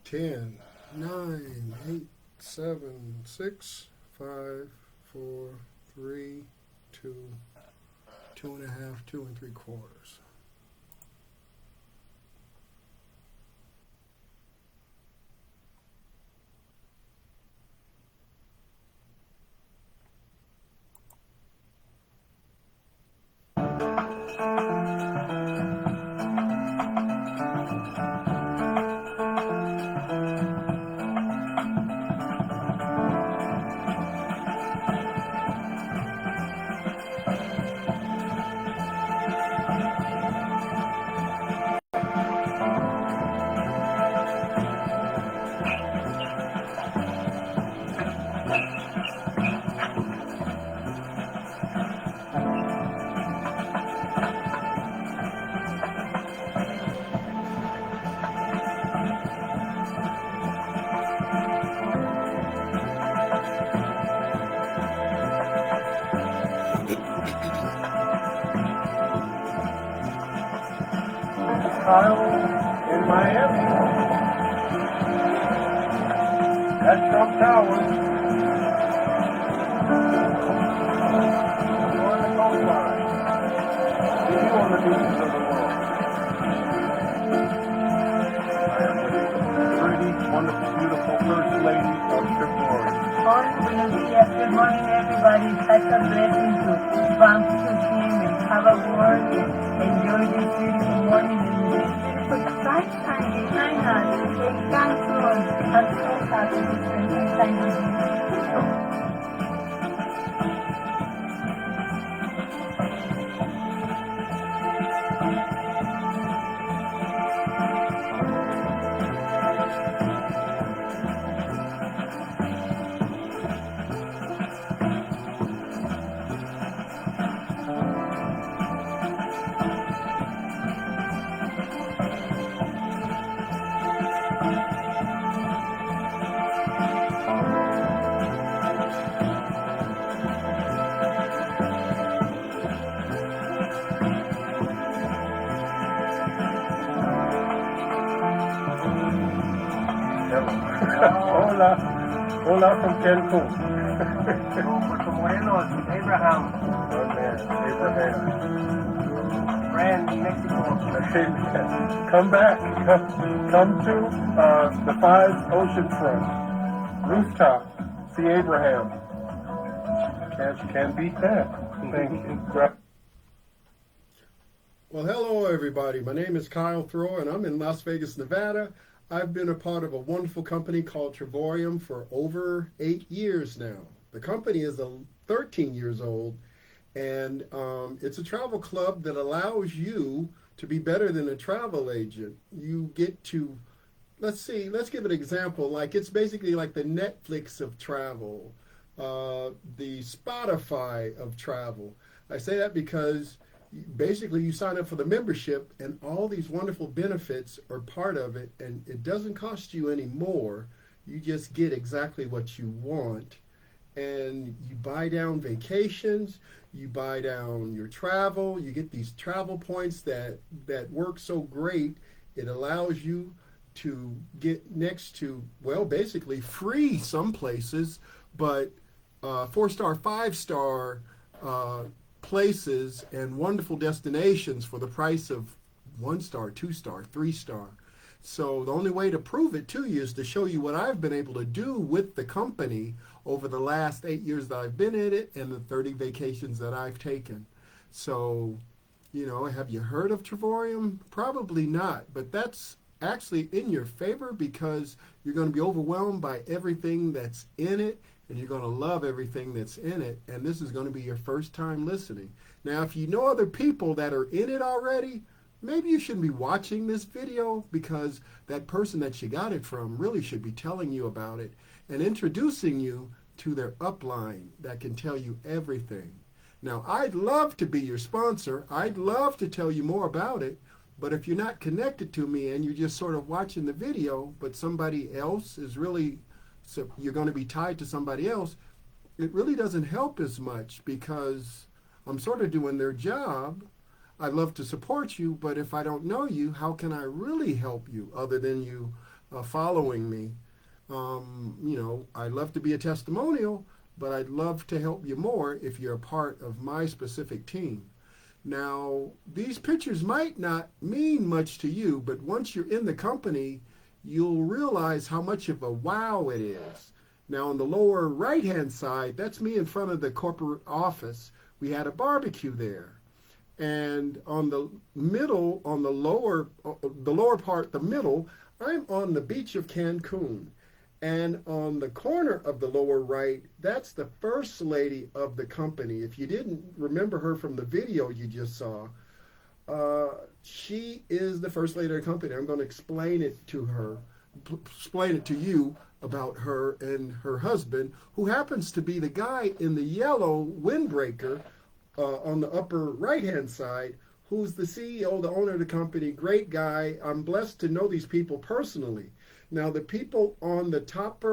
10, 9, 8, 7, 6, 5, 4, 3, 2, 2.5, 2 3/4. Kyle in Miami. That's Trump Tower. On the coastline. You on the beaches of the world. I am with the pretty, wonderful, beautiful first lady of Travorium. Good morning, everybody. Such a blessing to bump into him and have a word and enjoy this beautiful morning and this beautiful sunshine behind us. And thank you. I'm so happy to spend some time with you. Hola. Hola from Cancun. Puerto Morelos, Abraham, Oh man, Abraham. friend, Mexico. Amen. Come back. Come to the five ocean front. Rooftop. See Abraham. Can't beat that. Thank you. Well, hello, everybody. My name is Kyle Thrower, and I'm in Las Vegas, Nevada. I've been a part of a wonderful company called Travorium for over 8 years now. The company is 13 years old, and it's a travel club that allows you to be better than a travel agent. You get to, let's give an example. Like, it's basically like the Netflix of travel, the Spotify of travel. I say that because basically you sign up for the membership and all these wonderful benefits are part of it, and it doesn't cost you any more. You just get exactly what you want, and you buy down vacations, you buy down your travel, you get these travel points that work so great. It allows you to get next to, well, basically free some places, but 4-star, 5-star places and wonderful destinations for the price of 1-star, 2-star, 3-star. So the only way to prove it to you is to show you what I've been able to do with the company over the last 8 years that I've been in it and the 30 vacations that I've taken. So, have you heard of Travorium? Probably not, but that's actually in your favor because you're going to be overwhelmed by everything that's in it, and you're going to love everything that's in it, and this is going to be your first time listening. Now, if you know other people that are in it already, maybe you shouldn't be watching this video because that person that you got it from really should be telling you about it and introducing you to their upline that can tell you everything. Now, I'd love to be your sponsor. I'd love to tell you more about it, but if you're not connected to me and you're just sort of watching the video, but somebody else is really, so you're going to be tied to somebody else, it really doesn't help as much because I'm sort of doing their job. I'd love to support you, but if I don't know you, how can I really help you other than you following me. I'd love to be a testimonial, but I'd love to help you more if you're a part of my specific team. Now, these pictures might not mean much to you, but once you're in the company, you'll realize how much of a wow it is. Now, on the lower right-hand side, that's me in front of the corporate office. We had a barbecue there. And on the middle, on the lower part, the middle, I'm on the beach of Cancun. And on the corner of the lower right, that's the first lady of the company. If you didn't remember her from the video you just saw, she is the first lady of the company. I'm going to explain it to you about her and her husband, who happens to be the guy in the yellow windbreaker on the upper right-hand side, who's the CEO, the owner of the company, great guy. I'm blessed to know these people personally. Now, the people on the top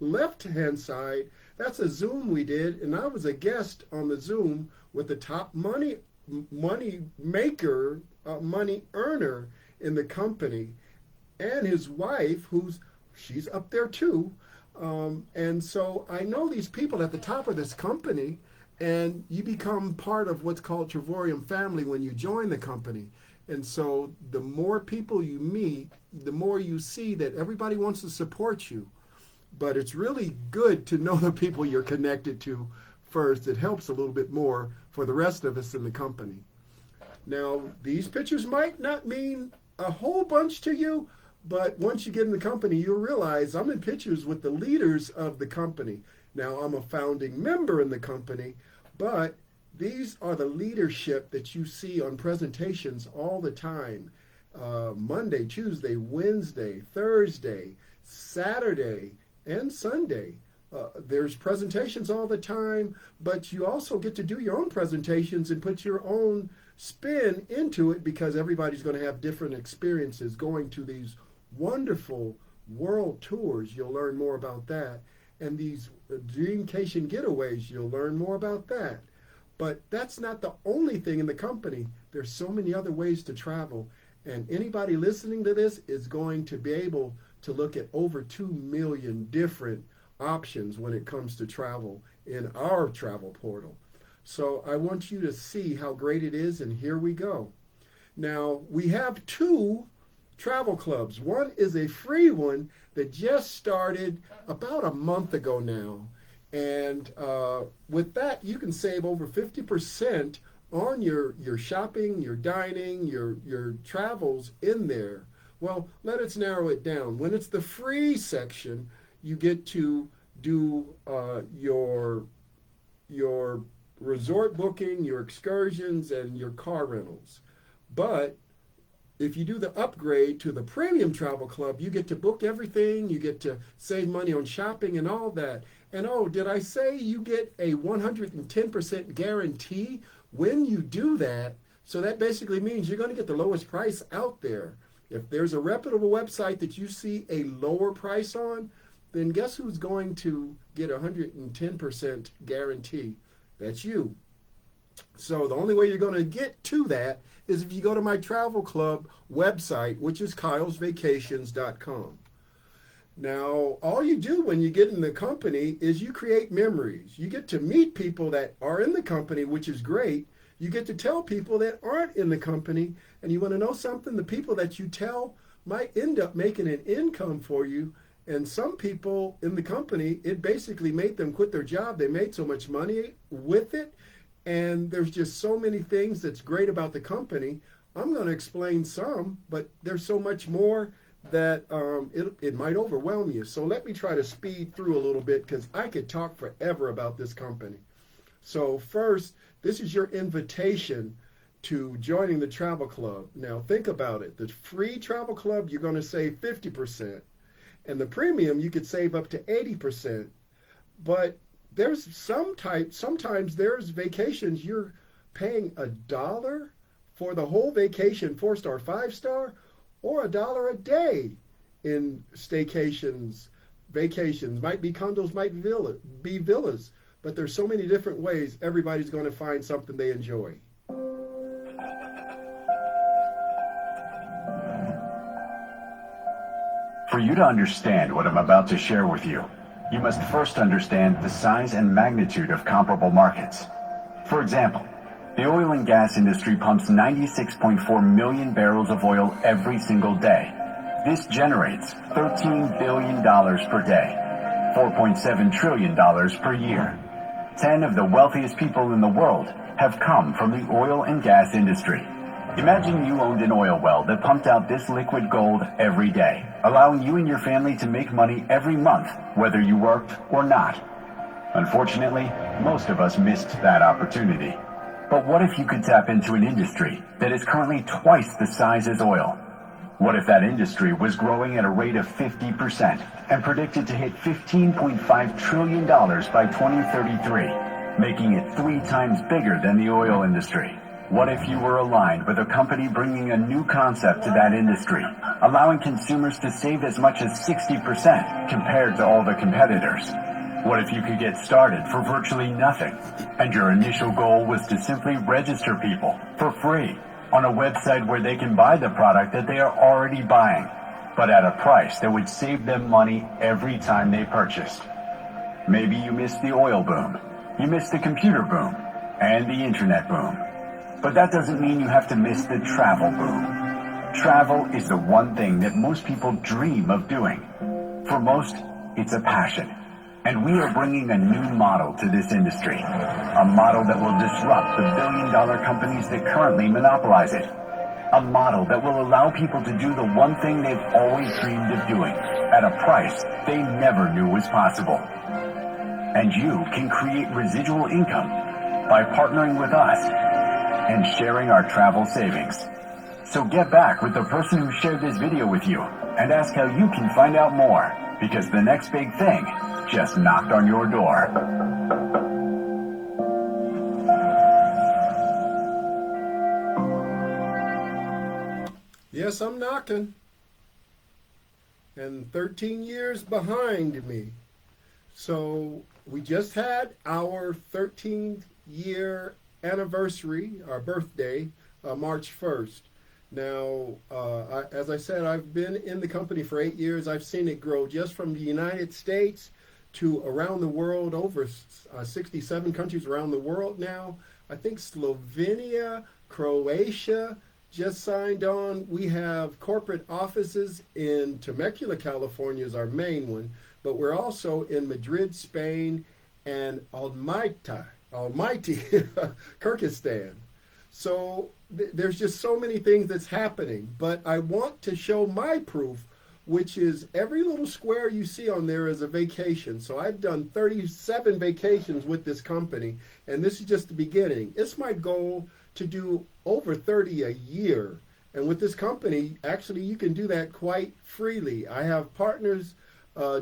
left-hand side, that's a Zoom we did, and I was a guest on the Zoom with the top money maker, money earner in the company, and his wife, she's up there too. And so I know these people at the top of this company, and you become part of what's called Travorium family when you join the company. And so the more people you meet, the more you see that everybody wants to support you. But it's really good to know the people you're connected to first. It helps a little bit more for the rest of us in the company. Now, these pictures might not mean a whole bunch to you, but once you get in the company, you'll realize I'm in pictures with the leaders of the company. Now, I'm a founding member in the company, but these are the leadership that you see on presentations all the time. Monday, Tuesday, Wednesday, Thursday, Saturday, and Sunday. There's presentations all the time, but you also get to do your own presentations and put your own spin into it, because everybody's going to have different experiences going to these wonderful world tours. You'll learn more about that. And these dreamcation getaways, you'll learn more about that. But that's not the only thing in the company. There's so many other ways to travel. And anybody listening to this is going to be able to look at over 2 million different options when it comes to travel in our travel portal. So I want you to see how great it is, and here we go. Now, we have 2 travel clubs. One is a free one that just started about a month ago now. And with that, you can save over 50% on your shopping, your dining, your travels in there. Well, let us narrow it down. When it's the free section, you get to do your resort booking, your excursions, and your car rentals. But if you do the upgrade to the premium travel club, you get to book everything, you get to save money on shopping and all that. And oh, did I say you get a 110% guarantee when you do that? So that basically means you're going to get the lowest price out there. If there's a reputable website that you see a lower price on, then guess who's going to get 110% guarantee? That's you. So the only way you're going to get to that is if you go to my travel club website, which is kylesvacations.com. Now, all you do when you get in the company is you create memories. You get to meet people that are in the company, which is great. You get to tell people that aren't in the company. And you want to know something? The people that you tell might end up making an income for you. And some people in the company, it basically made them quit their job. They made so much money with it. And there's just so many things that's great about the company. I'm going to explain some, but there's so much more that it might overwhelm you. So let me try to speed through a little bit, because I could talk forever about this company. So first, this is your invitation to joining the travel club. Now think about it. The free travel club, you're going to save 50%. And the premium, you could save up to 80%. But there's sometimes there's vacations you're paying $1 for the whole vacation, 4-star, 5-star, or $1 a day in staycations, vacations. Might be condos, might be villas, but there's so many different ways. Everybody's going to find something they enjoy. For you to understand what I'm about to share with you, you must first understand the size and magnitude of comparable markets. For example, the oil and gas industry pumps 96.4 million barrels of oil every single day. This generates $13 billion per day, $4.7 trillion per year. 10 of the wealthiest people in the world have come from the oil and gas industry. Imagine you owned an oil well that pumped out this liquid gold every day, allowing you and your family to make money every month, whether you worked or not. Unfortunately, most of us missed that opportunity. But what if you could tap into an industry that is currently twice the size as oil? What if that industry was growing at a rate of 50% and predicted to hit $15.5 trillion by 2033, making it 3 times bigger than the oil industry? What if you were aligned with a company bringing a new concept to that industry, allowing consumers to save as much as 60% compared to all the competitors? What if you could get started for virtually nothing, and your initial goal was to simply register people for free on a website where they can buy the product that they are already buying, but at a price that would save them money every time they purchased? Maybe you missed the oil boom, you missed the computer boom, and the internet boom. But that doesn't mean you have to miss the travel boom. Travel is the one thing that most people dream of doing. For most, it's a passion. And we are bringing a new model to this industry. A model that will disrupt the billion-dollar companies that currently monopolize it. A model that will allow people to do the one thing they've always dreamed of doing at a price they never knew was possible. And you can create residual income by partnering with us and sharing our travel savings. So get back with the person who shared this video with you and ask how you can find out more, because the next big thing just knocked on your door. Yes, I'm knocking. And 13 years behind me. So we just had our 13th year anniversary, our birthday, March 1st. Now, as I said, I've been in the company for 8 years. I've seen it grow just from the United States to around the world, over 67 countries around the world now. I think Slovenia, Croatia just signed on. We have corporate offices in Temecula, California is our main one, but we're also in Madrid, Spain, and Almaty, Kyrgyzstan. So there's just so many things that's happening, but I want to show my proof, which is every little square you see on there is a vacation. So I've done 37 vacations with this company, and this is just the beginning. It's my goal to do over 30 a year. And with this company, actually, you can do that quite freely. I have partners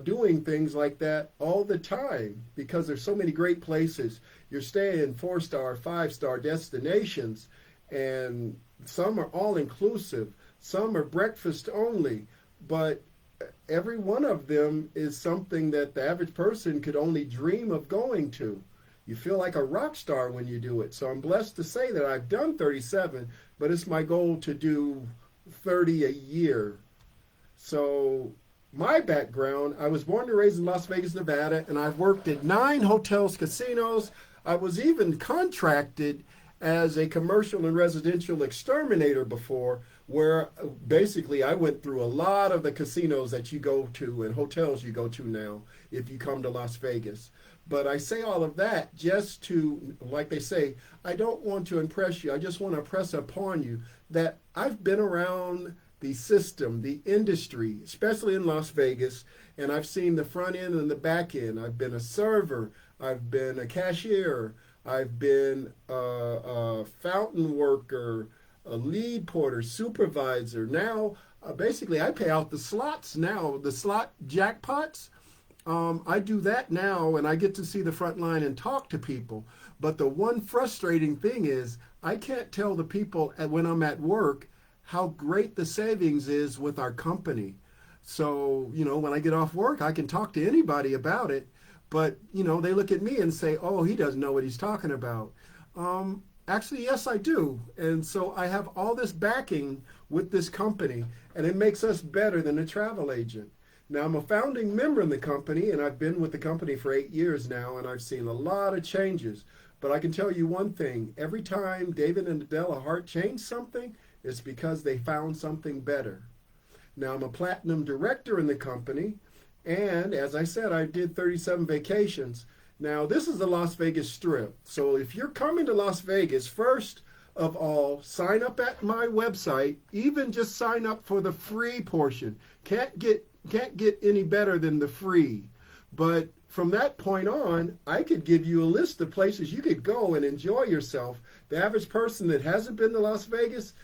doing things like that all the time because there's so many great places. You're staying in 4-star, 5-star destinations, and some are all-inclusive. Some are breakfast only, but every one of them is something that the average person could only dream of going to. You feel like a rock star when you do it. So I'm blessed to say that I've done 37, but it's my goal to do 30 a year. So my background, I was born and raised in Las Vegas, Nevada, and I've worked at 9 hotels, casinos. I was even contracted as a commercial and residential exterminator before, where basically I went through a lot of the casinos that you go to and hotels you go to now if you come to Las Vegas. But I say all of that just to, like they say, I don't want to impress you. I just want to impress upon you that I've been around the system, the industry, especially in Las Vegas, and I've seen the front end and the back end. I've been a server. I've been a cashier. I've been a fountain worker, a lead porter, supervisor. Now, basically, I pay out the slots now, the slot jackpots. I do that now, and I get to see the front line and talk to people. But the one frustrating thing is I can't tell the people when I'm at work how great the savings is with our company. So, when I get off work, I can talk to anybody about it. But, they look at me and say, oh, he doesn't know what he's talking about. Actually, yes, I do. And so I have all this backing with this company, and it makes us better than a travel agent. Now, I'm a founding member in the company, and I've been with the company for 8 years now, and I've seen a lot of changes. But I can tell you one thing, every time David and Adela Hart change something, it's because they found something better. Now, I'm a platinum director in the company, and as I said, I did 37 vacations. Now, this is the Las Vegas Strip. So if you're coming to Las Vegas, first of all, sign up at my website. Even just sign up for the free portion. Can't get any better than the free. But from that point on, I could give you a list of places you could go and enjoy yourself. The average person that hasn't been to Las Vegas,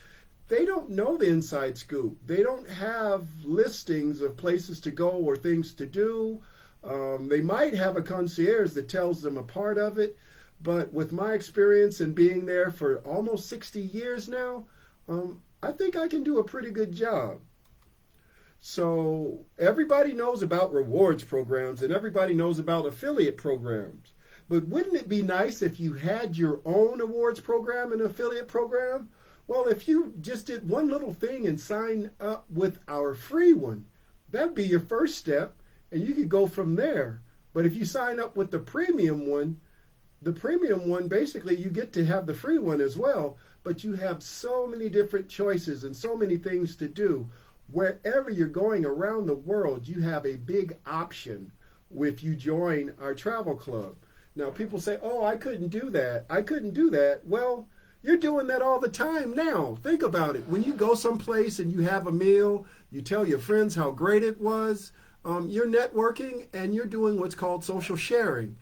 they don't know the inside scoop. They don't have listings of places to go or things to do. They might have a concierge that tells them a part of it, but with my experience and being there for almost 60 years now, I think I can do a pretty good job. So everybody knows about rewards programs and everybody knows about affiliate programs. But wouldn't it be nice if you had your own awards program and affiliate program? Well, if you just did one little thing and sign up with our free one, that'd be your first step, and you could go from there. But if you sign up with the premium one, basically you get to have the free one as well, but you have so many different choices and so many things to do. Wherever you're going around the world, you have a big option if you join our travel club. Now, people say, oh, I couldn't do that. I couldn't do that. Well, you're doing that all the time now. Think about it. When you go someplace and you have a meal, you tell your friends how great it was, you're networking and you're doing what's called social sharing.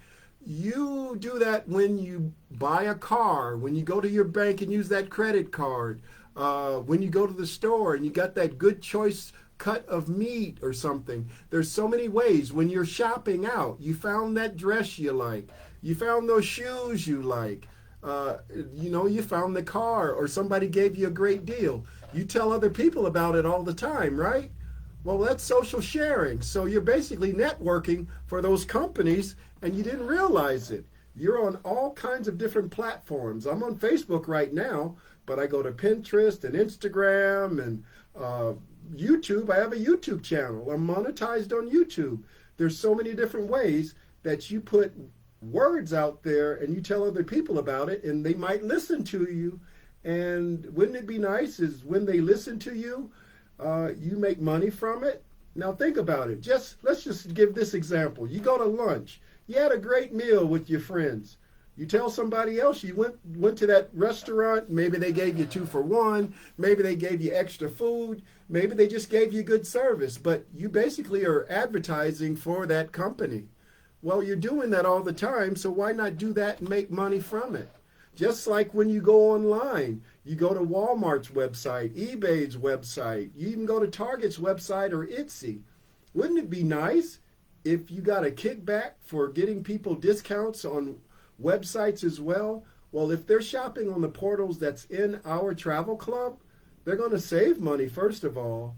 You do that when you buy a car, when you go to your bank and use that credit card, when you go to the store and you got that good choice cut of meat or something. There's so many ways. When you're shopping out, you found that dress you like, you found those shoes you like, you found the car or somebody gave you a great deal. You tell other people about it all the time, right? Well, that's social sharing. So you're basically networking for those companies and you didn't realize it. You're on all kinds of different platforms. I'm on Facebook right now, but I go to Pinterest and Instagram and YouTube. I have a YouTube channel. I'm monetized on YouTube. There's so many different ways that you put words out there and you tell other people about it and they might listen to you. And wouldn't it be nice is when they listen to you, you make money from it? Now think about it. Let's just give this example. You go to lunch. You had a great meal with your friends. You tell somebody else you went to that restaurant. Maybe they gave you 2 for 1. Maybe they gave you extra food. Maybe they just gave you good service. But you basically are advertising for that company. Well, you're doing that all the time, so why not do that and make money from it? Just like when you go online, you go to Walmart's website, eBay's website, you even go to Target's website or Etsy. Wouldn't it be nice if you got a kickback for getting people discounts on websites as well? Well, if they're shopping on the portals that's in our travel club, they're going to save money, first of all,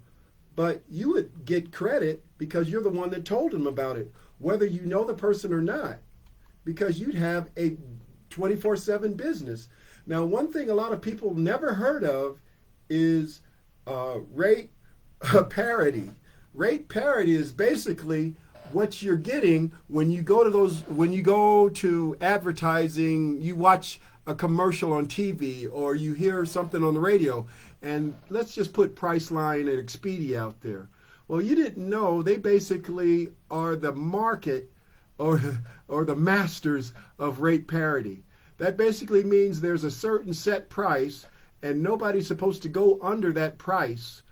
but you would get credit because you're the one that told them about it, whether you know the person or not, because you'd have a 24/7 business. Now, one thing a lot of people never heard of is rate parity. Rate parity is basically what you're getting when you go to advertising, you watch a commercial on TV or you hear something on the radio, and let's just put Priceline and Expedia out there. Well, you didn't know they basically are the market or the masters of rate parity. That basically means there's a certain set price and nobody's supposed to go under that price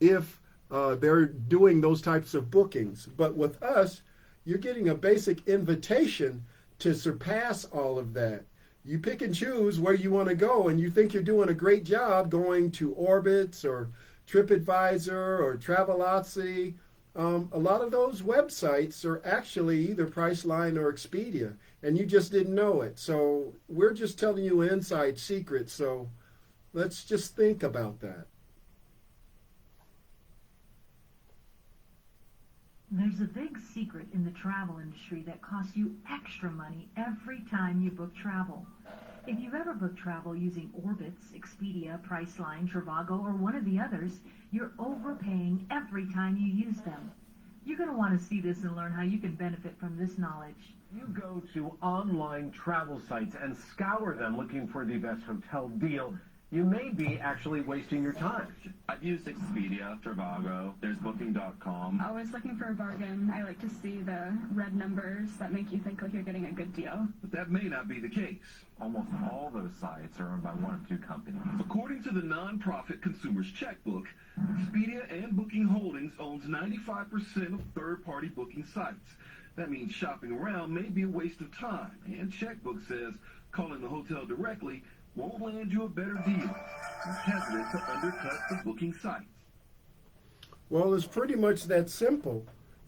if they're doing those types of bookings. But with us, you're getting a basic invitation to surpass all of that. You pick and choose where you want to go, and you think you're doing a great job going to Orbitz or TripAdvisor or Travelocity. A lot of those websites are actually either Priceline or Expedia, and you just didn't know it. So we're just telling you an inside secret, so let's just think about that. There's a big secret in the travel industry that costs you extra money every time you book travel. If you've ever booked travel using Orbitz, Expedia, Priceline, Trivago, or one of the others, you're overpaying every time you use them. You're going to want to see this and learn how you can benefit from this knowledge. You go to online travel sites and scour them looking for the best hotel deal. You may be actually wasting your time. I've used Expedia, Trivago, there's Booking.com. Always looking for a bargain. I like to see the red numbers that make you think like you're getting a good deal. But that may not be the case. Almost all those sites are owned by one of two companies. According to the nonprofit Consumer's Checkbook, Expedia and Booking Holdings owns 95% of third-party booking sites. That means shopping around may be a waste of time, and Checkbook says calling the hotel directly won't land you a better deal. It's hesitant to undercut the booking sites. Well, it's pretty much that simple.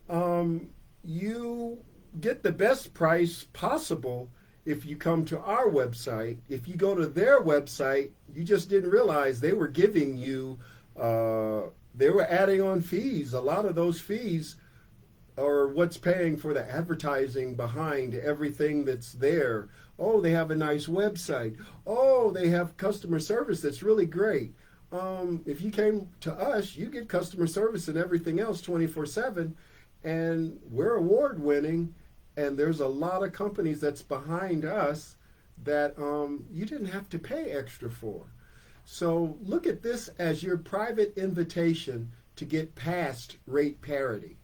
You get the best price possible if you come to our website. If you go to their website, you just didn't realize they were giving you, they were adding on fees. A lot of those fees are what's paying for the advertising behind everything that's there. Oh, they have a nice website. Oh, they have customer service that's really great. If you came to us, you get customer service and everything else 24/7, and we're award winning. And there's a lot of companies that's behind us that you didn't have to pay extra for. So look at this as your private invitation to get past rate parity.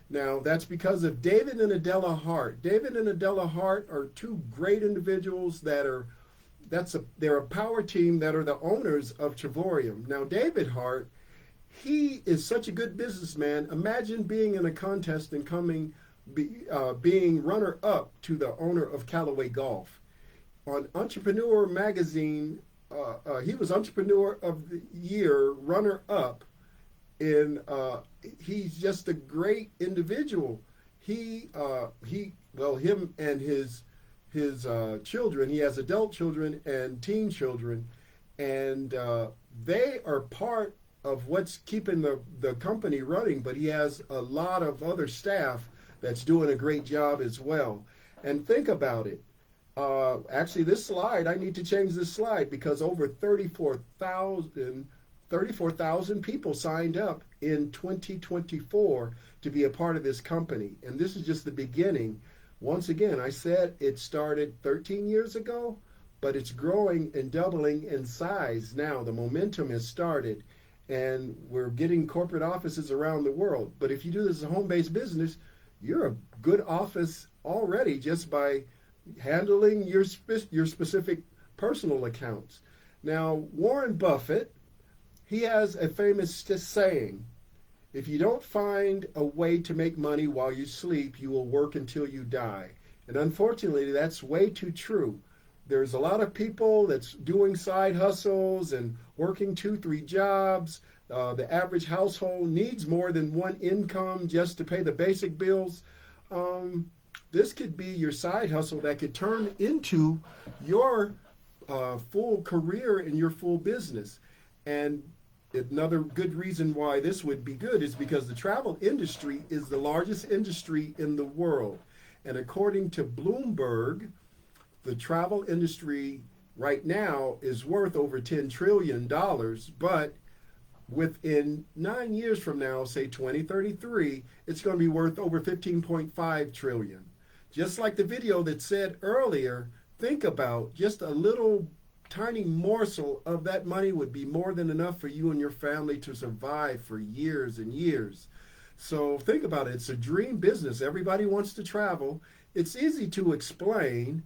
Now, that's because of David and Adela Hart. David and Adela Hart are two great individuals they're a power team that are the owners of Travorium. Now, David Hart, he is such a good businessman. Imagine being in a contest and being runner-up to the owner of Callaway Golf. On Entrepreneur Magazine, he was Entrepreneur of the Year, runner-up. He's just a great individual. Him and his children. He has adult children and teen children, and they are part of what's keeping the company running. But he has a lot of other staff that's doing a great job as well. And think about it. Actually, this slide, I need to change this slide because over 34,000 people signed up in 2024 to be a part of this company. And this is just the beginning. Once again, I said it started 13 years ago, but it's growing and doubling in size now. The momentum has started, and we're getting corporate offices around the world. But if you do this as a home-based business, you're a good office already just by handling your specific personal accounts. Now, Warren Buffett, he has a famous saying, if you don't find a way to make money while you sleep, you will work until you die. And unfortunately, that's way too true. There's a lot of people that's doing side hustles and working 2-3 jobs. The average household needs more than one income just to pay the basic bills. This could be your side hustle that could turn into your full career and your full business. And another good reason why this would be good is because the travel industry is the largest industry in the world. And according to Bloomberg, the travel industry right now is worth over $10 trillion, but within 9 years from now, say 2033, it's going to be worth over 15.5 trillion. Just like the video that said earlier, think about just a little tiny morsel of that money would be more than enough for you and your family to survive for years and years. So think about it. It's a dream business. Everybody wants to travel. It's easy to explain.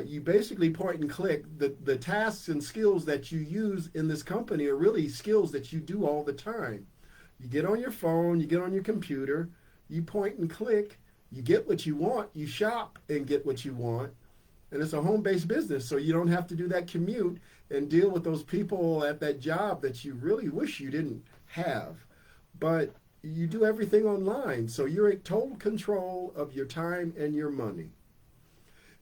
You basically point and click. The tasks and skills that you use in this company are really skills that you do all the time. You get on your phone, you get on your computer, you point and click, you get what you want, you shop and get what you want. And it's a home-based business, so you don't have to do that commute and deal with those people at that job that you really wish you didn't have. But you do everything online, so you're in total control of your time and your money.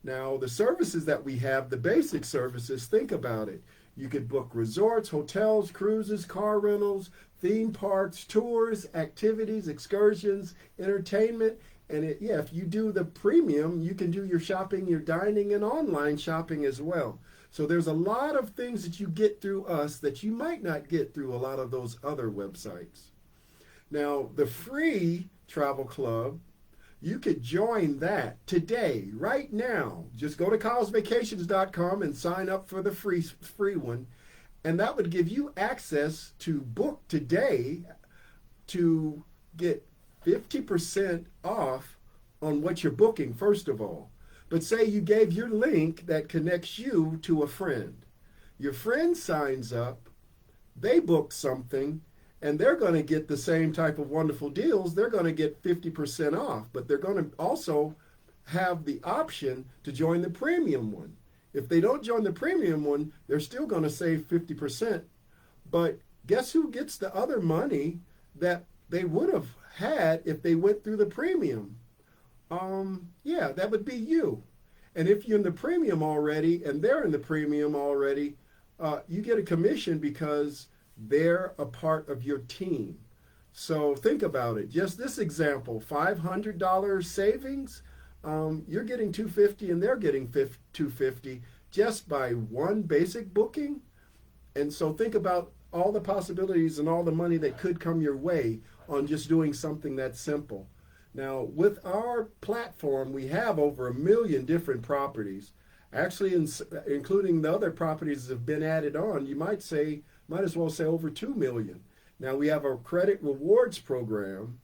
Now, the services that we have, the basic services, think about it. You could book resorts, hotels, cruises, car rentals, theme parks, tours, activities, excursions, entertainment. And if you do the premium, you can do your shopping, your dining, and online shopping as well. So there's a lot of things that you get through us that you might not get through a lot of those other websites. Now, the free travel club, you could join that today, right now. Just go to kylesvacations.com and sign up for the free one. And that would give you access to book today to get 50% off on what you're booking, first of all. But say you gave your link that connects you to a friend. Your friend signs up, they book something, and they're going to get the same type of wonderful deals. They're going to get 50% off, but they're going to also have the option to join the premium one. If they don't join the premium one, they're still going to save 50%. But guess who gets the other money that they would have had if they went through the premium? Yeah, that would be you. And if you're in the premium already and they're in the premium already, you get a commission because they're a part of your team. So think about it. Just this example, $500 savings, you're getting $250 and they're getting $250 just by one basic booking. And so think about all the possibilities and all the money that could come your way on just doing something that simple. Now, with our platform, we have over 1 million different properties. Actually, including the other properties that have been added on, you might as well say over 2 million. Now, we have a credit rewards program,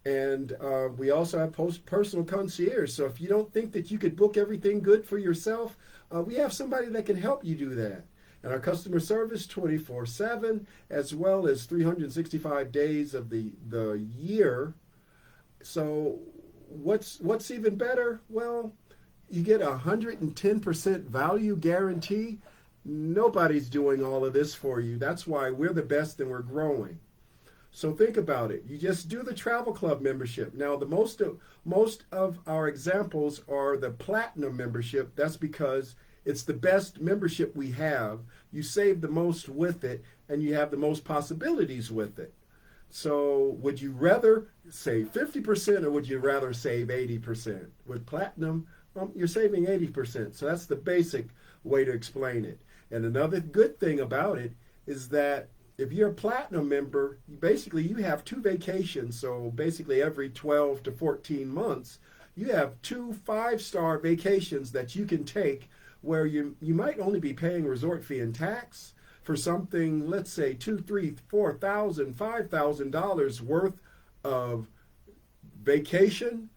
and we also have personal concierge. So if you don't think that you could book everything good for yourself, we have somebody that can help you do that. And our customer service 24/7, as well as 365 days of the year. So what's even better? Well, you get 110% value guarantee. Nobody's doing all of this for you. That's why we're the best and we're growing. So think about it. You just do the travel club membership. Now, the most of our examples are the platinum membership. That's because it's the best membership we have. You save the most with it, and you have the most possibilities with it. So would you rather save 50% or would you rather save 80%? With platinum, you're saving 80%. So that's the basic way to explain it. And another good thing about it is that if you're a platinum member, you have 2 vacations. So basically every 12 to 14 months, you have 2 5-star vacations that you can take where you might only be paying resort fee and tax for something, let's say $2,000, $3,000, $4,000, $5,000 worth of vacation,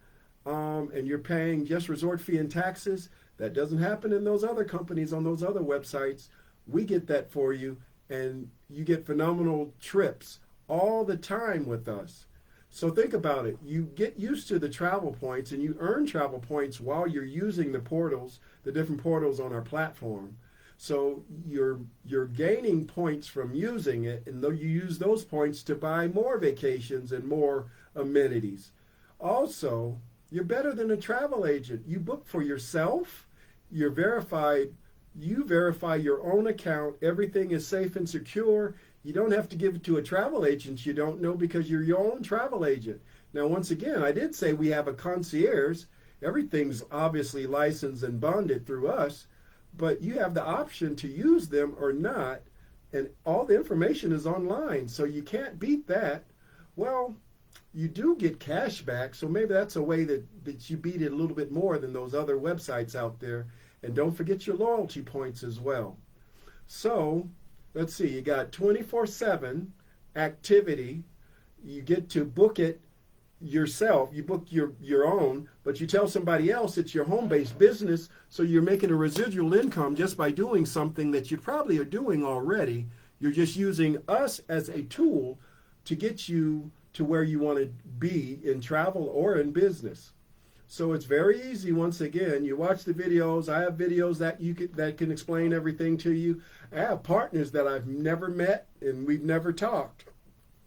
and you're paying just resort fee and taxes. That doesn't happen in those other companies on those other websites. We get that for you, and you get phenomenal trips all the time with us. So think about it. You get used to the travel points, and you earn travel points while you're using the portals, the different portals on our platform. So you're gaining points from using it, and though you use those points to buy more vacations and more amenities. Also, you're better than a travel agent. You book for yourself. You're verified. You verify your own account. Everything is safe and secure. You don't have to give it to a travel agent you don't know because you're your own travel agent. Now, once again, I did say we have a concierge. Everything's obviously licensed and bonded through us, but you have the option to use them or not, and all the information is online, so you can't beat that. Well, you do get cash back, so maybe that's a way that you beat it a little bit more than those other websites out there. And don't forget your loyalty points as well. So, let's see, you got 24/7 activity. You get to book it yourself. You book your own, but you tell somebody else it's your home-based business, so you're making a residual income just by doing something that you probably are doing already. You're just using us as a tool to get you to where you want to be in travel or in business. So it's very easy. Once again, you watch the videos. I have videos that can explain everything to you. I have partners that I've never met and we've never talked,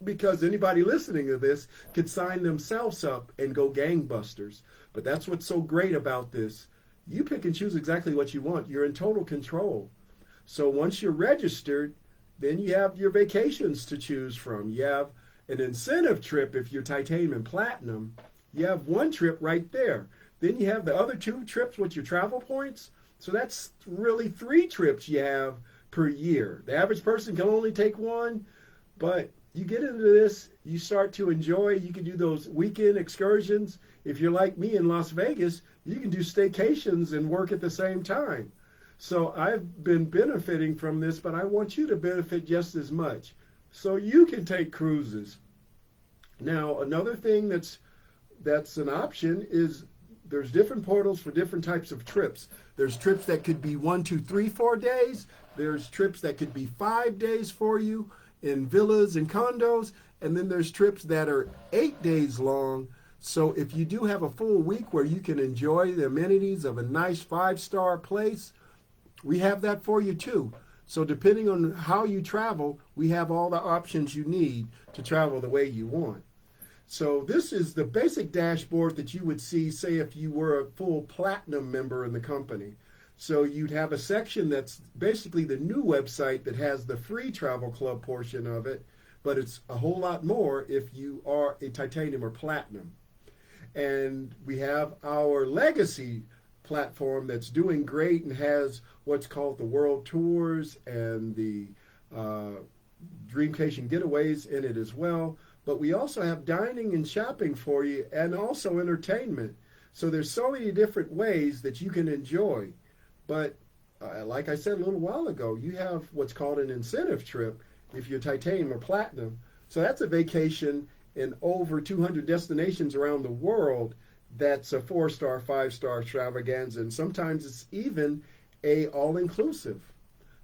because anybody listening to this could sign themselves up and go gangbusters. But that's what's so great about this. You pick and choose exactly what you want. You're in total control. So once you're registered, then you have your vacations to choose from. You have an incentive trip if you're titanium and platinum. You have one trip right there. Then you have the other 2 trips with your travel points. So that's really 3 trips you have per year. The average person can only take 1, but you get into this, you start to enjoy. You can do those weekend excursions. If you're like me in Las Vegas, you can do staycations and work at the same time. So I've been benefiting from this, but I want you to benefit just as much. So you can take cruises. Now, another thing that's an option is there's different portals for different types of trips. There's trips that could be 1, 2, 3, 4 days. There's trips that could be 5 days for you in villas and condos. And then there's trips that are 8 days long. So if you do have a full week where you can enjoy the amenities of a nice 5-star place, we have that for you too. So depending on how you travel, we have all the options you need to travel the way you want. So this is the basic dashboard that you would see, say, if you were a full platinum member in the company. So you'd have a section that's basically the new website that has the free travel club portion of it, but it's a whole lot more if you are a titanium or platinum. And we have our legacy platform that's doing great and has what's called the world tours and the Dreamcation getaways in it as well. But we also have dining and shopping for you, and also entertainment. So there's so many different ways that you can enjoy. But like I said a little while ago, you have what's called an incentive trip if you're titanium or platinum. So that's a vacation in over 200 destinations around the world. That's a 4-star, 5-star extravaganza, and sometimes it's even a all-inclusive.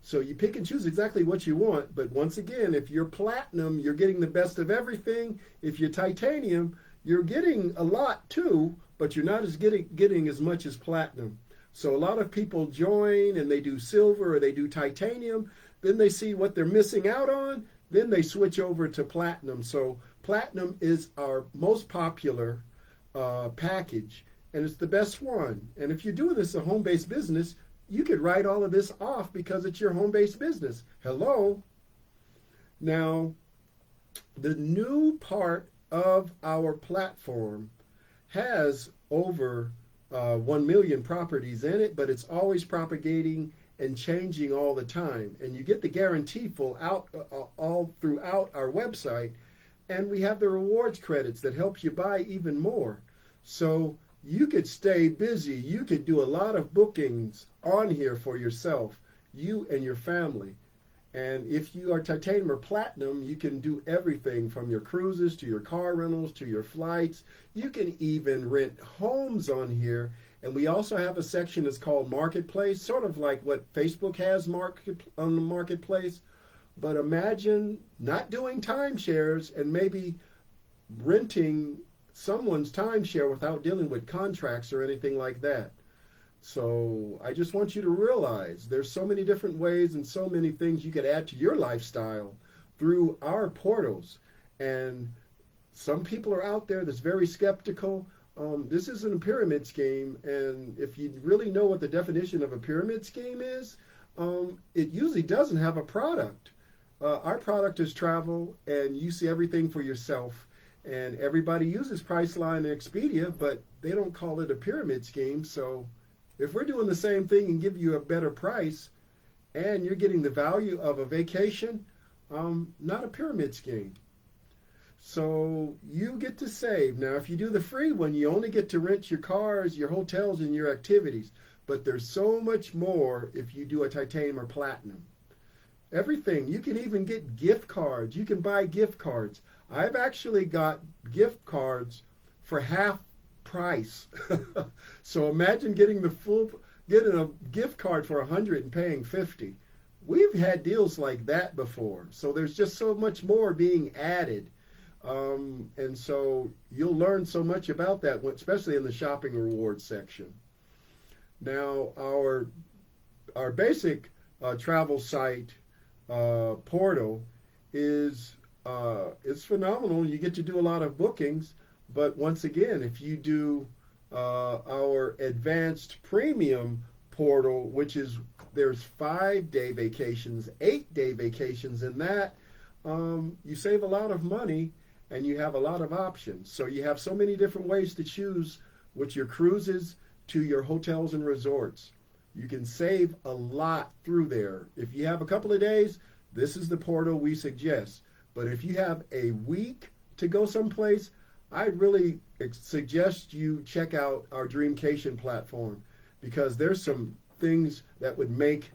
So you pick and choose exactly what you want. But once again, if you're platinum, you're getting the best of everything. If you're titanium, you're getting a lot too, but you're not as getting as much as platinum. So a lot of people join and they do silver or they do titanium. Then they see what they're missing out on. Then they switch over to platinum. So platinum is our most popular package, and it's the best one. And if you're doing this a home-based business, you could write all of this off because it's your home-based business. Hello. Now, the new part of our platform has over 1 million properties in it, but it's always propagating and changing all the time. And you get the guarantee full out all throughout our website. And we have the rewards credits that helps you buy even more. So you could stay busy. You could do a lot of bookings on here for yourself, you and your family. And if you are titanium or platinum, you can do everything from your cruises to your car rentals to your flights. You can even rent homes on here. And we also have a section that's called Marketplace, sort of like what Facebook has on the Marketplace. But imagine not doing timeshares and maybe renting someone's timeshare without dealing with contracts or anything like that. So I just want you to realize there's so many different ways and so many things you could add to your lifestyle through our portals. And some people are out there that's very skeptical. This isn't a pyramid scheme. And if you really know what the definition of a pyramid scheme is, it usually doesn't have a product. Our product is travel, and you see everything for yourself. And everybody uses Priceline and Expedia, but they don't call it a pyramid scheme. So if we're doing the same thing and give you a better price, and you're getting the value of a vacation, not a pyramid scheme. So you get to save. Now, if you do the free one, you only get to rent your cars, your hotels, and your activities. But there's so much more if you do a titanium or platinum. Everything. You can even get gift cards. You can buy gift cards. I've actually got gift cards for half price. So imagine getting a gift card for $100 and paying $50. We've had deals like that before. So there's just so much more being added. And so you'll learn so much about that, especially in the shopping rewards section. Now, our basic travel site portal is it's phenomenal. You get to do a lot of bookings, but once again, if you do our advanced premium portal, which is there's 5-day vacations, 8-day vacations in that, you save a lot of money and you have a lot of options. So you have so many different ways to choose with your cruises to your hotels and resorts. You can save a lot through there. If you have a couple of days, this is the portal we suggest. But if you have a week to go someplace, I really suggest you check out our Dreamcation platform, because there's some things that would make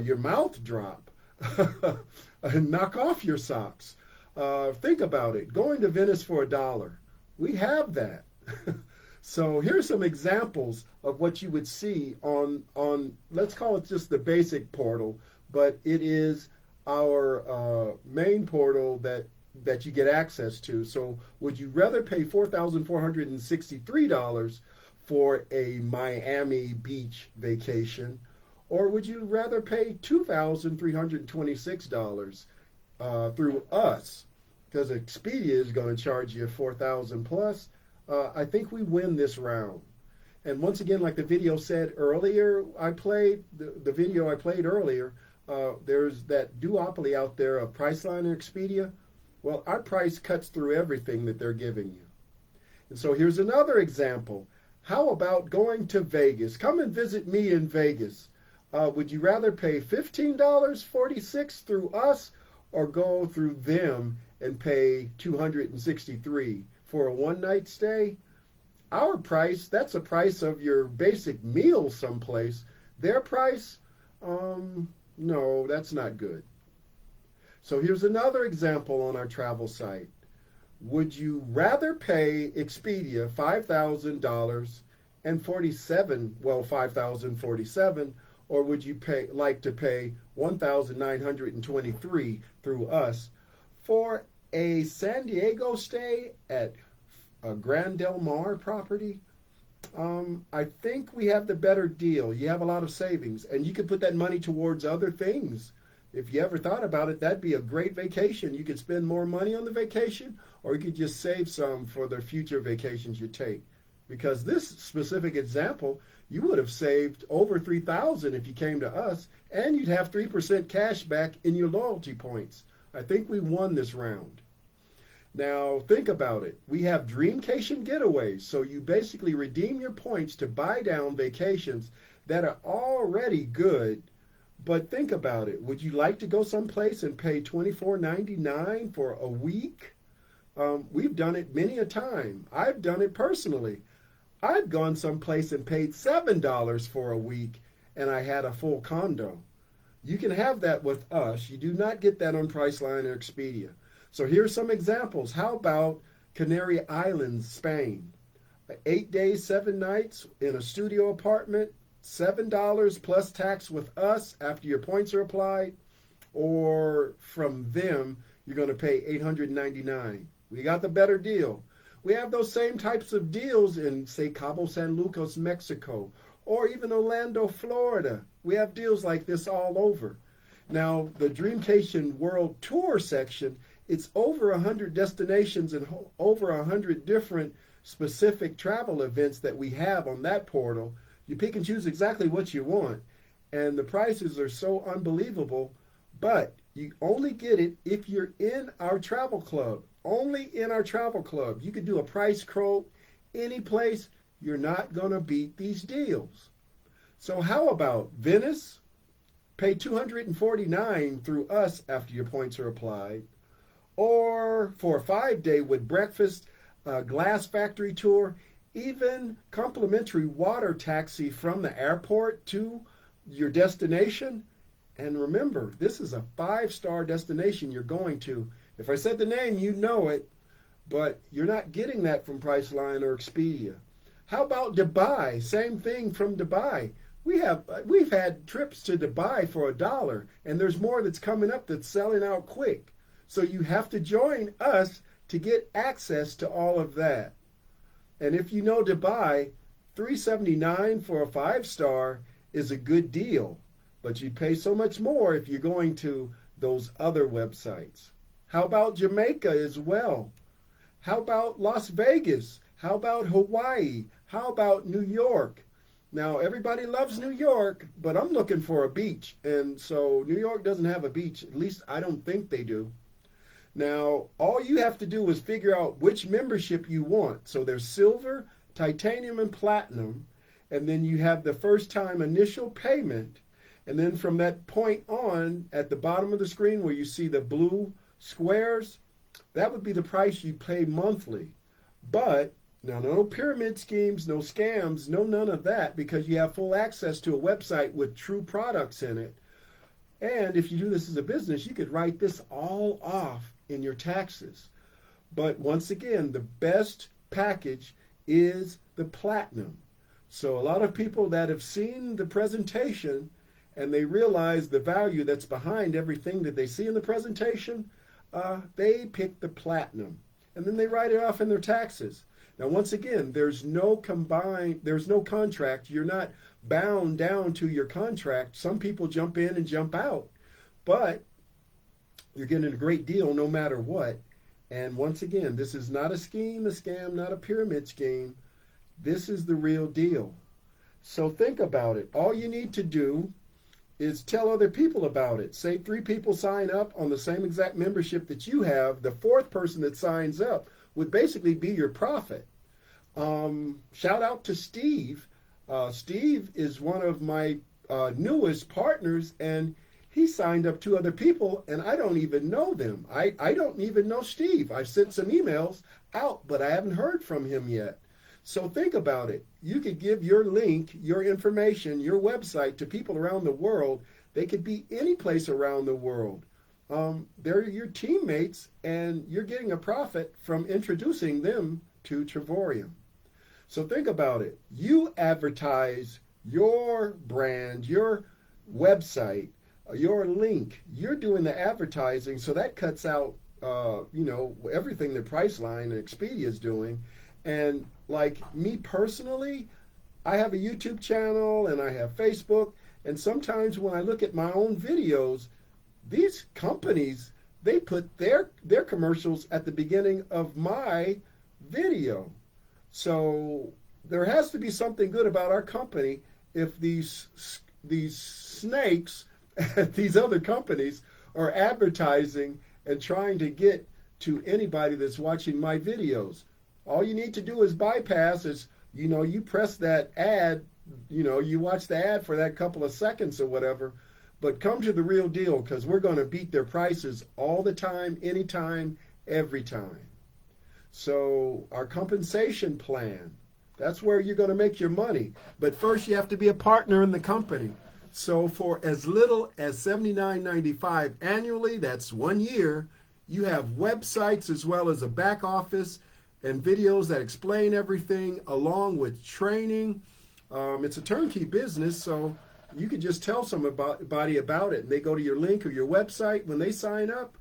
your mouth drop and knock off your socks. Think about it. Going to Venice for $1. We have that. So here's some examples of what you would see on let's call it just the basic portal, but it is our main portal that you get access to. So would you rather pay $4,463 for a Miami Beach vacation, or would you rather pay $2,326 through us? Because Expedia is going to charge you $4,000 plus. I think we win this round. And once again, like the video said earlier, I played the video I played earlier. There's that duopoly out there of Priceline and Expedia. Well, our price cuts through everything that they're giving you. And so here's another example. How about going to Vegas? Come and visit me in Vegas. Would you rather pay $15.46 through us, or go through them and pay $263 for a one-night stay? Our price, that's the price of your basic meal someplace. Their price, no, that's not good. So here's another example on our travel site. Would you rather pay Expedia $5,047, or would you like to pay $1,923 through us for a San Diego stay at a Grand Del Mar property? I think we have the better deal. You have a lot of savings, and you could put that money towards other things. If you ever thought about it, that'd be a great vacation. You could spend more money on the vacation, or you could just save some for the future vacations you take. Because this specific example, you would have saved over $3,000 if you came to us, and you'd have 3% cash back in your loyalty points. I think we won this round. Now, think about it. We have Dreamcation getaways, so you basically redeem your points to buy down vacations that are already good. But think about it. Would you like to go someplace and pay $24.99 for a week? We've done it many a time. I've done it personally. I've gone someplace and paid $7 for a week, and I had a full condo. You can have that with us. You do not get that on Priceline or Expedia. So here's some examples. How about Canary Islands, Spain? 8 days, 7 nights in a studio apartment, $7 plus tax with us after your points are applied, or from them, you're going to pay $899. We got the better deal. We have those same types of deals in, say, Cabo San Lucas, Mexico, or even Orlando, Florida. We have deals like this all over. Now, the Dreamcation World Tour section, it's over 100 destinations and over 100 different specific travel events that we have on that portal. You pick and choose exactly what you want, and the prices are so unbelievable, but you only get it if you're in our travel club. Only in our travel club. You can do a price quote any place. You're not going to beat these deals. So how about Venice? Pay $249 through us after your points are applied. Or for a 5-day with breakfast, glass factory tour, even complimentary water taxi from the airport to your destination. And remember, this is a 5-star destination you're going to. If I said the name, you know it, but you're not getting that from Priceline or Expedia. How about Dubai? Same thing from Dubai. We've had trips to Dubai for $1, and there's more that's coming up that's selling out quick. So you have to join us to get access to all of that. And if you know Dubai, $379 for a 5-star is a good deal, but you pay so much more if you're going to those other websites. How about Jamaica as well? How about Las Vegas? How about Hawaii? How about New York? Now, everybody loves New York, but I'm looking for a beach. And so New York doesn't have a beach. At least I don't think they do. Now, all you have to do is figure out which membership you want. So there's silver, titanium, and platinum. And then you have the first time initial payment. And then from that point on, at the bottom of the screen where you see the blue squares, that would be the price you pay monthly. But now, no pyramid schemes, no scams, no none of that, because you have full access to a website with true products in it. And if you do this as a business, you could write this all off in your taxes. But once again, the best package is the platinum. So a lot of people that have seen the presentation and they realize the value that's behind everything that they see in the presentation, they pick the platinum. And then they write it off in their taxes. Now, once again, there's no contract. You're not bound down to your contract. Some people jump in and jump out, but you're getting a great deal no matter what. And once again, this is not a scheme, a scam, not a pyramid scheme. This is the real deal. So think about it. All you need to do is tell other people about it. Say 3 people sign up on the same exact membership that you have. The 4th person that signs up would basically be your profit. Shout out to Steve. Steve is one of my newest partners, and he signed up 2 other people, and I don't even know them. I don't even know Steve. I've sent some emails out, but I haven't heard from him yet. So think about it. You could give your link, your information, your website to people around the world. They could be any place around the world. They're your teammates, and you're getting a profit from introducing them to Travorium. So think about it. You advertise your brand, your website, your link. You're doing the advertising, so that cuts out, everything that Priceline and Expedia is doing. And like me personally, I have a YouTube channel and I have Facebook. And sometimes when I look at my own videos, these companies, they put their commercials at the beginning of my video. So there has to be something good about our company if these snakes at these other companies are advertising and trying to get to anybody that's watching my videos. All you need to do is bypass is, you press that ad, you watch the ad for that couple of seconds or whatever, but come to the real deal, because we're going to beat their prices all the time, anytime, every time. So our compensation plan, that's where you're going to make your money. But first you have to be a partner in the company. So for as little as $79.95 annually, that's 1 year, you have websites as well as a back office and videos that explain everything along with training. It's a turnkey business, so you can just tell somebody about it, and they go to your link or your website. When they sign up,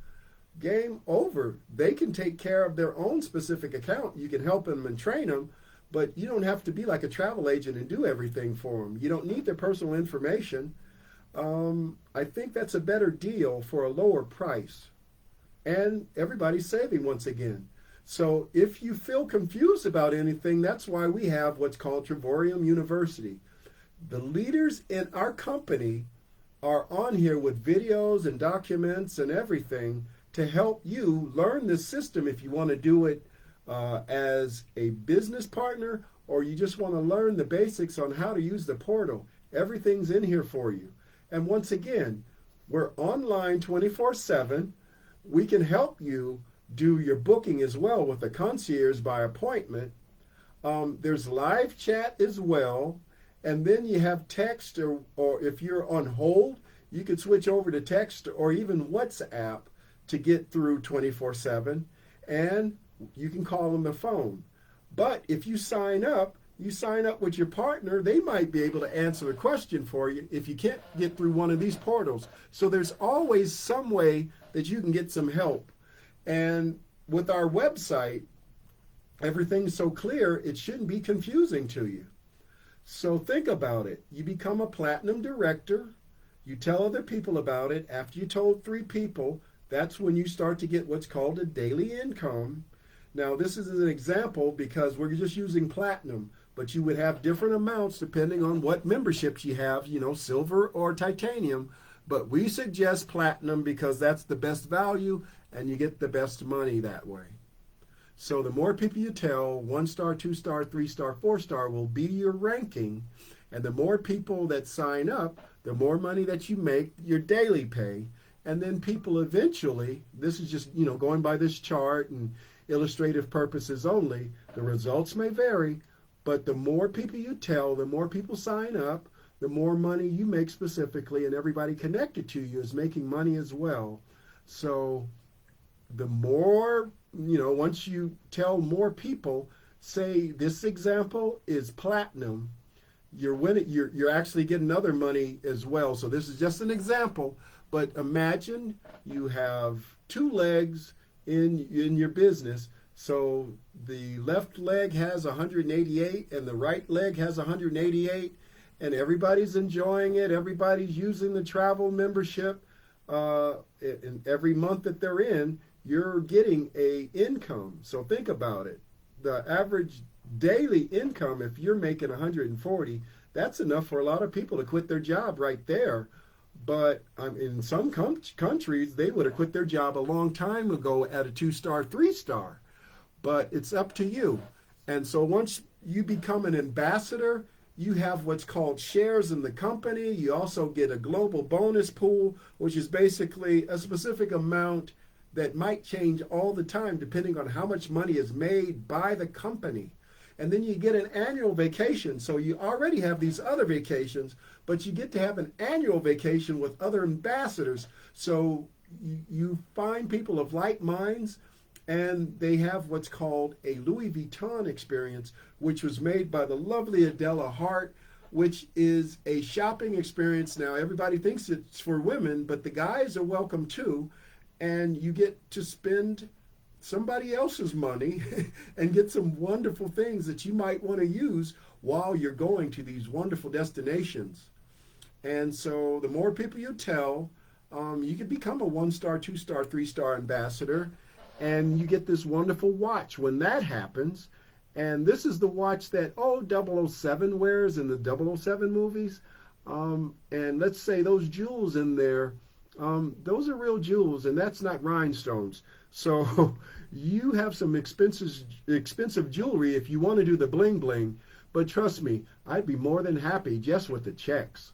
game over. They can take care of their own specific account. You can help them and train them, but you don't have to be like a travel agent and do everything for them. You don't need their personal information. I think that's a better deal for a lower price. And everybody's saving once again. So if you feel confused about anything, that's why we have what's called Travorium University. The leaders in our company are on here with videos and documents and everything to help you learn this system if you want to do it as a business partner, or you just want to learn the basics on how to use the portal. Everything's in here for you. And once again, we're online 24/7. We can help you do your booking as well with the concierge by appointment. There's live chat as well. And then you have text, or if you're on hold, you could switch over to text or even WhatsApp to get through 24/7. And you can call on the phone. But if you sign up with your partner, they might be able to answer a question for you if you can't get through one of these portals. So there's always some way that you can get some help. And with our website, everything's so clear, it shouldn't be confusing to you. So think about it. You become a platinum director. You tell other people about it. After you told 3 people, that's when you start to get what's called a daily income. Now, this is an example because we're just using platinum, but you would have different amounts depending on what memberships you have, silver or titanium. But we suggest platinum because that's the best value and you get the best money that way. So the more people you tell, 1-star, 2-star, 3-star, 4-star will be your ranking. And the more people that sign up, the more money that you make, your daily pay. And then people eventually, this is just, going by this chart and illustrative purposes only, the results may vary, but the more people you tell, the more people sign up, the more money you make specifically, and everybody connected to you is making money as well. So the more, once you tell more people, say this example is platinum, you're winning, you're actually getting other money as well. So this is just an example, but imagine you have two legs in your business. So the left leg has 188 and the right leg has 188, and everybody's enjoying it. Everybody's using the travel membership. And every month that they're in, you're getting a income. So think about it. The average daily income, if you're making 140, that's enough for a lot of people to quit their job right there. But in some countries, they would have quit their job a long time ago at a 2-star, 3-star. But it's up to you. And so once you become an ambassador, you have what's called shares in the company. You also get a global bonus pool, which is basically a specific amount that might change all the time depending on how much money is made by the company. And then you get an annual vacation. So you already have these other vacations, but you get to have an annual vacation with other ambassadors. So you find people of like minds, and they have what's called a Louis Vuitton experience, which was made by the lovely Adela Hart, which is a shopping experience. Now, everybody thinks it's for women, but the guys are welcome too. And you get to spend somebody else's money and get some wonderful things that you might want to use while you're going to these wonderful destinations. And so the more people you tell, you can become a 1-star, 2-star, 3-star ambassador. And you get this wonderful watch when that happens. And this is the watch that, 007 wears in the 007 movies. And let's say those jewels in there, those are real jewels, and that's not rhinestones. So you have some expensive jewelry if you want to do the bling bling. But trust me, I'd be more than happy just with the checks.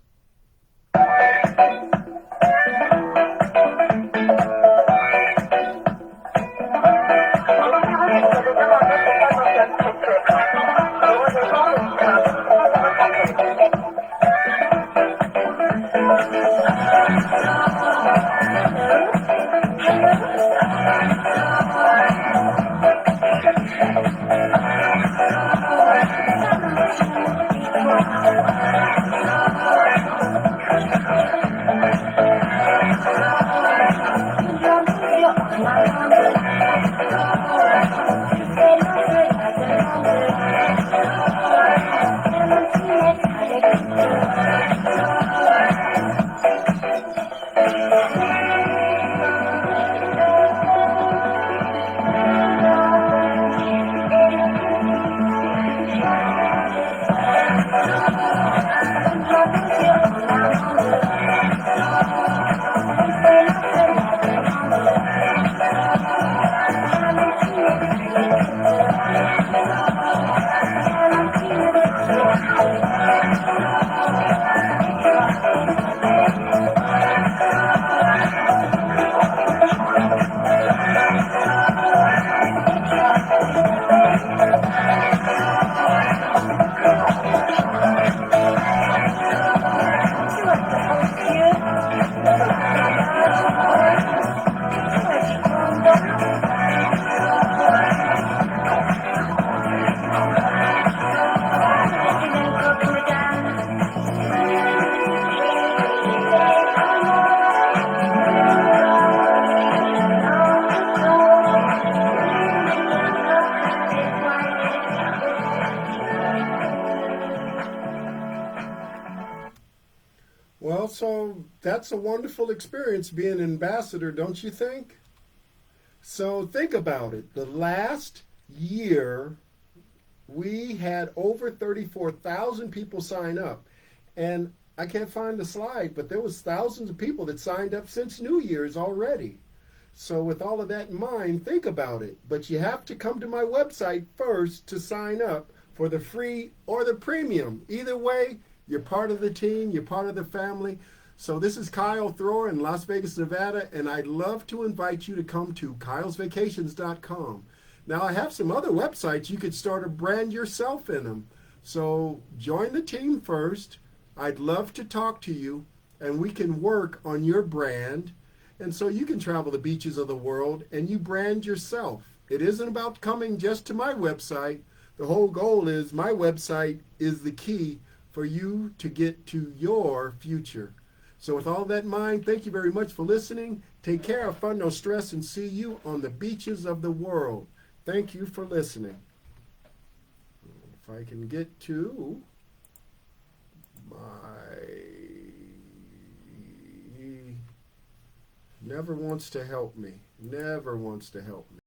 Well, so that's a wonderful experience being an ambassador, don't you think? So think about it. The last year, we had over 34,000 people sign up. And I can't find the slide, but there was thousands of people that signed up since New Year's already. So with all of that in mind, think about it. But you have to come to my website first to sign up for the free or the premium. Either way, you're part of the team, you're part of the family. So this is Kyle Thrower in Las Vegas, Nevada, and I'd love to invite you to come to kylesvacations.com. Now, I have some other websites. You could start a brand yourself in them. So join the team first. I'd love to talk to you, and we can work on your brand. And so you can travel the beaches of the world and you brand yourself. It isn't about coming just to my website. The whole goal is my website is the key for you to get to your future. So with all that in mind, thank you very much for listening. Take care, have fun, no stress, and see you on the beaches of the world. Thank you for listening. If I can get to my... Never wants to help me. Never wants to help me.